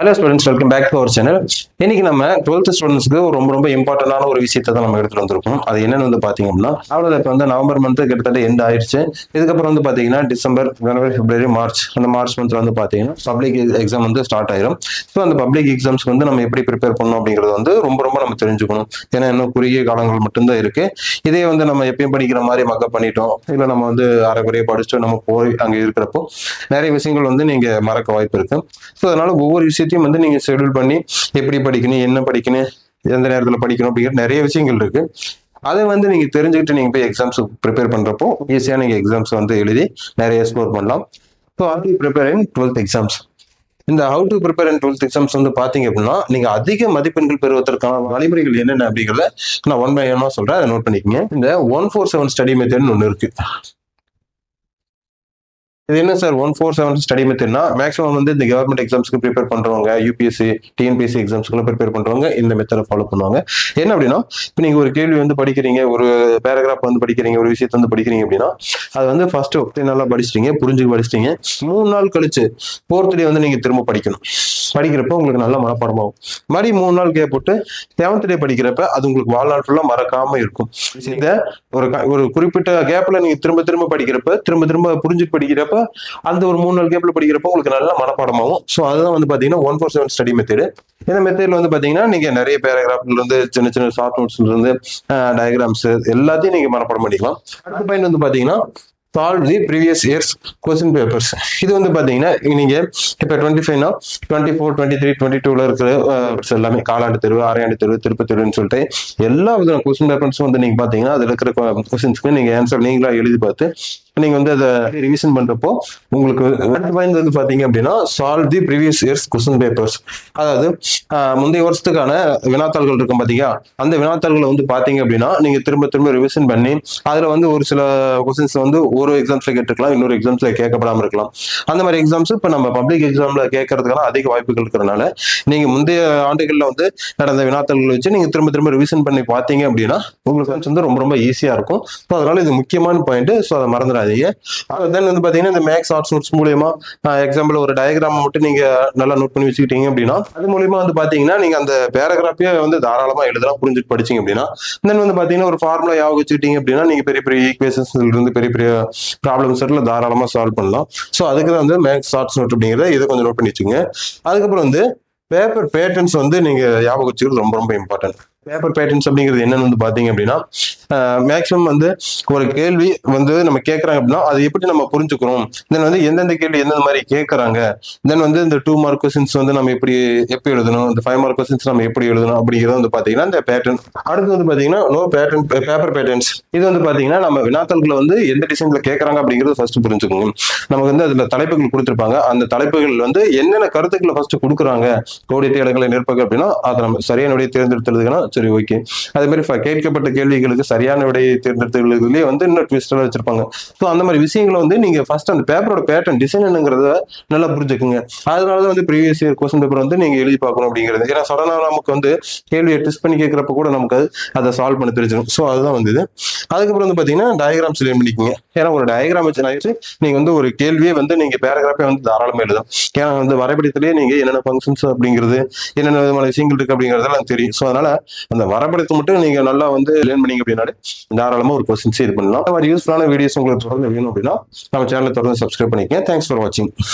Hello students, welcome back to our channel. இன்னைக்கு நம்ம 12th ஸ்டூடெண்ட்ஸ்க்கு ரொம்ப ரொம்ப இம்பார்ட்டன்டான ஒரு விஷயத்தை தான் நம்ம எடுத்துட்டு வந்திருக்கோம். அது என்னன்னு வந்து பாத்தீங்கன்னா, அவ்வளவு இப்போ வந்து நவம்பர் மந்த் கிட்டத்தட்ட எண்ட் ஆயிடுச்சு. இதுக்கப்புறம் வந்து பாத்தீங்கன்னா டிசம்பர், ஜனவரி, பிப்ரவரி, மார்ச், அந்த மார்ச் மந்த்ல வந்து பாத்தீங்கன்னா பப்ளிக் எக்ஸாம் வந்து ஸ்டார்ட் ஆயிரும். ஸோ அந்த பப்ளிக் எக்ஸாம்ஸ்க்கு வந்து நம்ம எப்படி ப்ரிப்பேர் பண்ணணும் அப்படிங்கிறது வந்து ரொம்ப ரொம்ப நம்ம தெரிஞ்சுக்கணும். ஏன்னா இன்னும் குறுகிய காலங்கள் மட்டும்தான் இருக்கு. இதே வந்து நம்ம எப்பயும் படிக்கிற மாதிரி மக்கப் பண்ணிட்டோம், இல்லை நம்ம வந்து அரைக்குறைய படிச்சுட்டு நம்ம போய் அங்கே இருக்கிறப்போ நிறைய விஷயங்கள் வந்து நீங்க மறக்க வாய்ப்பு இருக்கு. ஸோ அதனால ஒவ்வொரு விஷயத்தையும் வந்து நீங்க ஷெட்யூல் பண்ணி எப்படி படிக்கணும், என்ன படிக்கணும், எந்த நேரத்தில் படிக்கணும் அப்படிங்கிற நிறைய விஷயங்கள் இருக்கு. அதை வந்து நீங்க தெரிஞ்சுக்கிட்டு நீங்க போய் எக்ஸாம்ஸ் ப்ரிப்பேர் பண்றப்போ ஈஸியா நீங்க எக்ஸாம்ஸ் வந்து எழுதி நிறைய ஸ்கோர் பண்ணலாம். ஸோ அது ப்ரிப்பேர் இன் 12th எக்ஸாம்ஸ். இந்த how to prepare in 12th exams வந்து பாத்தீங்க அப்படின்னா, நீங்க அதிக மதிப்பெண்கள் பெறுவதற்கான வழிமுறைகள் என்னென்ன அப்படிங்கிறத நான் ஒன் பை ஒன்னா சொல்றேன், அதை நோட் பண்ணிக்கங்க. இந்த 147 ஸ்டடி மெத்தட்னு ஒன்று இருக்கு. இது என்ன சார் 147 ஸ்டடி மெத்தட்னா, மேக்ஸிமம் வந்து இந்த கவர்மெண்ட் எக்ஸாம்ஸ்க்கு ப்ரிப்பேர் பண்றவங்க, யூபிஎஸ்சி, டிஎன்பிஎஸ்சி எக்ஸாம்ஸ்க்கு ப்ரிப்பேர் பண்றவங்க இந்த மெத்தடை ஃபாலோ பண்ணுவாங்க. என்ன அப்படின்னா, இப்போ நீங்க ஒரு கேள்வி வந்து படிக்கிறீங்க, ஒரு பேராகிராஃப் வந்து படிக்கிறீங்க, ஒரு விஷயத்தை வந்து படிக்கிறீங்க அப்படின்னா, அது வந்து ஃபர்ஸ்ட் நல்லா படிச்சிட்டீங்க, புரிஞ்சு படிச்சிட்டீங்க. 3 நாள் கழிச்சு 4th டே வந்து நீங்க திரும்ப படிக்கணும். படிக்கிறப்ப உங்களுக்கு நல்ல மனப்பாடமாகும். மறுபடியும் 3 நாள் கேப் போட்டு 7th டே படிக்கிறப்ப அது உங்களுக்கு வாழ்நாள் ஃபுல்லா மறக்காம இருக்கும். இதை ஒரு குறிப்பிட்ட கேப்ல நீங்க திரும்ப திரும்ப படிக்கிறப்ப, திரும்ப திரும்ப புரிஞ்சு படிக்கிறப்ப, அந்த ஒரு 3 நாள் கேப்ல படிக்கிறப்ப உங்களுக்கு நல்ல மனப்பாடமாகும். ஸோ அதுதான் வந்து பாத்தீங்கன்னா 147 ஸ்டடி மெத்தட். இந்த மெத்தட்ல வந்து பாத்தீங்கன்னா நீங்க நிறைய பேராகிராஃப்ல இருந்து சின்ன சின்ன ஷார்ட் நோட்ஸ்ல இருந்து டயக்ராம்ஸ் எல்லாத்தையும் நீங்க மனப்பாடம் பண்ணிக்கலாம். அடுத்த பாயிண்ட் வந்து பாத்தீங்கன்னா சால்வ் தி ப்ரீவியஸ் இயர்ஸ் கொஸ்டின் பேப்பர்ஸ். இது வந்து பாத்தீங்கன்னா நீங்க இப்ப 25னா 24, 23, 22ல இருக்கிற எல்லாமே காலாண்டு தேர்வு, அரையாண்டு தேர்வு, திருப்ப தேர்வுன்னு சொல்லிட்டு எல்லா வித கொஸ்டின் பேப்பர்ஸும் வந்து நீங்க பாத்தீங்கன்னா அதுல இருக்கிற கொஸ்டின்ஸ்க்கு நீங்க ஆன்சர் நீங்களா எழுதி பார்த்து நீங்க வந்து அதை ரிவிஷன் பண்றப்போ உங்களுக்கு அடுத்த பாயிண்ட் வந்து பாத்தீங்க அப்படின்னா சால்வ் தி ப்ரீவியஸ் இயர்ஸ் கொஸ்டின் பேப்பர்ஸ். அதாவது முந்தைய வருஷத்துக்கான வினாத்தாள்கள் இருக்கும் பாத்தீங்களா, அந்த வினாத்தாள்களை வந்து பாத்தீங்க அப்படின்னா நீங்க திரும்ப திரும்ப ரிவிஷன் பண்ணி அதுல வந்து ஒரு சில கொஸ்டின்ஸ் வந்து ஒரு எக்ஸாம்ஸ்ல கேட்டுக்கலாம், இன்னொரு எக்ஸாம்ஸ்ல கேட்கப்படாம இருக்கலாம். அந்த மாதிரி எக்ஸாம்ஸ் இப்ப நம்ம பப்ளிக் எக்ஸாம்ல கேட்கறதுக்கான அதிக வாய்ப்புகள் இருக்கிறதுனால நீங்க முந்தைய ஆண்டுகள்ல வந்து நடந்த வினாத்தாள்களை வச்சு நீங்க திரும்ப திரும்ப ரிவிஷன் பண்ணி பாத்தீங்க அப்படின்னா உங்களுக்கு வந்து ரொம்ப ரொம்ப ஈஸியா இருக்கும். ஸோ அதனால இது முக்கியமான பாயிண்ட். ஸோ அதை மறந்துடாதீங்க. தென் வந்து பாத்தீங்கன்னா இந்த மேக்ஸ் ஆர்ட்ஸ் நோட்ஸ் மூலியமா எக்ஸாம்பிள் ஒரு டயக்ராம் மட்டும் நீங்க நல்லா நோட் பண்ணி வச்சுக்கிட்டீங்க அப்படின்னா அது மூலியமா வந்து பாத்தீங்கன்னா நீங்க அந்த பேராகிராஃபே வந்து தாராளமா எழுதலாம், புரிஞ்சுட்டு படிச்சீங்க அப்படின்னா. தென் வந்து பாத்தீங்கன்னா ஒரு ஃபார்முலா ஞாபகம் வச்சுக்கிட்டீங்க அப்படின்னா நீங்க பெரிய பெரிய ஈக்குவேஷன்ஸ்ல இருந்து பெரிய பெரிய ப்ராப்ளம்ஸ் தாராளமா சால்வ் பண்ணலாம். ஸோ அதுக்கு தான் வந்து மேக்ஸ் ஆர்ட்ஸ் நோட் அப்படிங்கிறத இதை கொஞ்சம் நோட் பண்ணி வச்சுங்க. அதுக்கப்புறம் வந்து பேப்பர் பேட்டர்ன்ஸ் வந்து நீங்க ஞாபகம் வச்சுக்கிறது ரொம்ப ரொம்ப இம்பார்ட்டன்ட். பேப்பர் பேட்டர்ன்ஸ் அப்படிங்கிறது என்னன்னு வந்து பாத்தீங்க அப்படின்னா, மேக்ஸிமம் வந்து ஒரு கேள்வி வந்து நம்ம கேட்கறாங்க அப்படின்னா அது எப்படி நம்ம புரிஞ்சுக்கிறோம், தென் வந்து எந்தெந்த கேள்வி எந்தெந்த மாதிரி கேட்கறாங்க, தென் வந்து இந்த 2 மார்க் கொஸ்டின்ஸ் வந்து நம்ம எப்படி எழுதணும், இந்த 5 மார்க் கொஸ்டின்ஸ் நம்ம எப்படி எழுதணும் அப்படிங்கிறது வந்து பாத்தீங்கன்னா இந்த பேட்டர்ன். அடுத்து வந்து பாத்தீங்கன்னா நோ பேட்டர்ன் பேப்பர் பேட்டர்ன்ஸ். இது வந்து பாத்தீங்கன்னா நம்ம வினாத்தாள்களை வந்து எந்த டிசைன்ல கேட்கறாங்க அப்படிங்கிறது ஃபர்ஸ்ட் புரிஞ்சுக்கணும். நமக்கு வந்து அதுல தலைப்புகள் கொடுத்திருப்பாங்க, அந்த தலைப்புகள் வந்து என்னென்ன கருத்துக்களை ஃபர்ஸ்ட் கொடுக்குறாங்க, கோடிட்ட இடங்களை நிற்பது அப்படின்னா அதை நம்ம சரியான விடையை தேர்ந்தெடுத்துறதுக்குன்னா சரி ஓகே. அதே மாதிரி கேட்கப்பட்ட கேள்விகளுக்கு சரியான விடையை தேர்ந்தெடுத்துகளே வந்து இன்னும் ட்விஸ்ட் வச்சிருப்பாங்க. ஸோ அந்த மாதிரி விஷயங்களை வந்து நீங்க ஃபர்ஸ்ட் அந்த பேப்பரோட பேட்டர்ன் டிசைன் என்னங்கிறத நல்லா புரிஞ்சுக்குங்க. அதனாலதான் வந்து ப்ரீவியஸ் இயர் கொஸ்டின் பேப்பர் வந்து நீங்க எழுதி பார்க்கணும் அப்படிங்கிறது. ஏன்னா சடனா நமக்கு வந்து கேள்வியை டெஸ்ட் பண்ணி கேட்கறப்ப கூட நமக்கு அதை சால்வ் பண்ண தெரிஞ்சிடும். ஸோ அதுதான் வந்து இது. அதுக்கப்புறம் வந்து பாத்தீங்கன்னா டயக்ராம்ஸ் லேர்ன் பண்ணிக்கோங்க. ஏன்னா ஒரு டயக்ராம் வச்சு நீங்க வந்து ஒரு கேள்வியே வந்து நீங்க பேராகிராஃபே வந்து தாராளமா எழுதலாம். ஏன்னா வந்து வரைபடத்திலேயே நீங்க என்னென்ன ஃபங்க்ஷன்ஸ் அப்படிங்கிறது என்னென்ன விதமான விஷயங்கள் இருக்கு அப்படிங்கறதெல்லாம் தெரியும். ஸோ அதனால அந்த வரைபடத்தை மட்டும் நீங்க நல்லா வந்து லேர்ன் பண்ணீங்க அப்படின்னாலே தாராளமா ஒரு கொஸ்டின்ஸ் இது பண்ணலாம். அந்த மாதிரி யூஸ்ஃபுல்லான வீடியோஸ் உங்களுக்கு தொடர்ந்து வேணும் அப்படின்னா நம்ம சேனலை தொடர்ந்து சப்ஸ்கிரைப் பண்ணிக்கங்க. தேங்க்ஸ் ஃபார் வாட்சிங்.